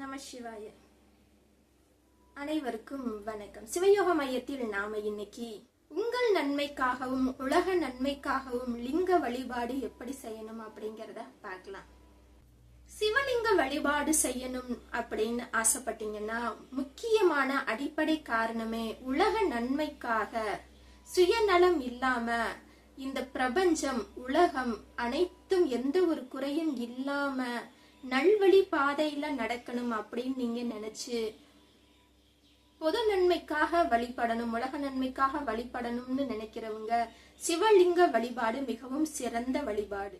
நம சிவாய. அனைவருக்கும் வணக்கம். சிவயோக மையத்தில் நாம இன்னைக்கு உங்கள் நன்மைக்காகவும் உலக நன்மைக்காகவும் லிங்க வழிபாடு எப்படி செய்யணும் அப்படிங்கறத பார்க்கலாம். சிவலிங்க வழிபாடு செய்யணும் அப்படின்னு ஆசைப்பட்டீங்கன்னா முக்கியமான அடிப்படை காரணமே உலக நன்மைக்காக, சுயநலம் இல்லாம இந்த பிரபஞ்சம் உலகம் அனைத்தும் எந்த ஒரு குறையும் இல்லாம நல்வழி பாதையில நடக்கணும் அப்படின்னு நீங்க நினைச்சு பொது நன்மைக்காக வழிபடணும், உலக நன்மைக்காக வழிபடணும்னு நினைக்கிறவங்க சிவலிங்க வழிபாடு மிகவும் சிறந்த வழிபாடு.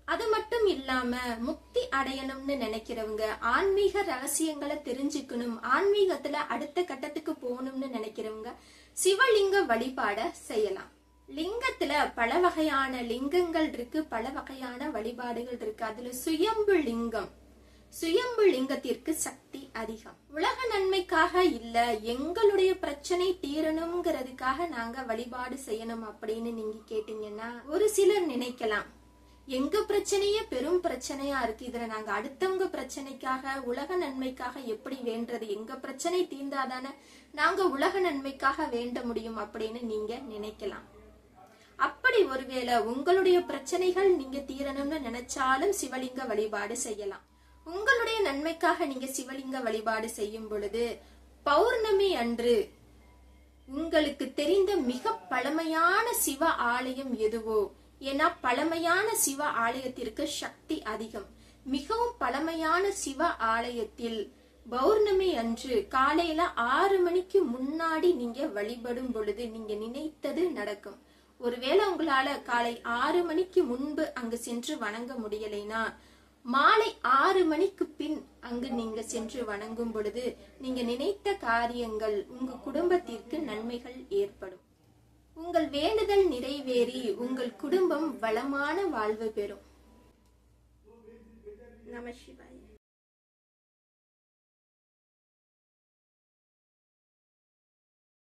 அது மட்டும் இல்லாம முக்தி அடையணும்னு நினைக்கிறவங்க, ஆன்மீக ரகசியங்களை தெரிஞ்சுக்கணும், ஆன்மீகத்துல அடுத்த கட்டத்துக்கு போகணும்னு நினைக்கிறவங்க சிவலிங்க வழிபாட செய்யலாம். லிங்கத்துல பல வகையான லிங்கங்கள் இருக்கு, பல வகையான வழிபாடுகள் இருக்கு. அதுல சுயம்பு லிங்கம், சுயம்பு லிங்கத்திற்கு சக்தி அதிகம். உலக நன்மைக்காக இல்ல, எங்களுடைய பிரச்சனை தீரணுங்கிறதுக்காக நாங்க வழிபாடு செய்யணும் அப்படின்னு நீங்க கேட்டீங்கன்னா ஒரு சிலர் நினைக்கலாம், எங்க பிரச்சனையே பெரும் பிரச்சனையா இருக்கு, இதுல நாங்க அடுத்தவங்க பிரச்சனைக்காக உலக நன்மைக்காக எப்படி வேண்டது, எங்க பிரச்சனை தீர்ந்தாதானே நாங்க உலக நன்மைக்காக வேண்ட முடியும் அப்படின்னு நீங்க நினைக்கலாம். அப்படி ஒருவேளை உங்களுடைய பிரச்சனைகள் நீங்க தீரணும்னு நினைச்சாலும் சிவலிங்க வழிபாடு செய்யலாம். உங்களுடைய நன்மைக்காக நீங்க சிவலிங்க வழிபாடு செய்யும் பொழுது பௌர்ணமி அன்று உங்களுக்கு தெரிந்த மிக பழமையான சிவ ஆலயம் எதுவோ, ஏன்னா பழமையான சிவ ஆலயத்திற்கு சக்தி அதிகம். மிகவும் பழமையான சிவ ஆலயத்தில் பௌர்ணமி அன்று காலையில 6 மணிக்கு முன்னாடி நீங்க வழிபடும் பொழுது நீங்க நினைத்தது நடக்கும். ஒருவேளை உங்களால காலை 6 மணிக்கு முன்பு அங்கு சென்று வணங்க முடியலைனா மாலை 6 மணிக்கு பின் அங்கு நீங்க சென்று வணங்கும் பொழுது நீங்க நினைத்த காரியங்கள், உங்க குடும்பத்திற்கு நன்மைகள் ஏற்படும். உங்கள் வேண்டுதல் நிறைவேறி உங்கள் குடும்பம் வளமான வாழ்வு பெறும். நம சிவாய.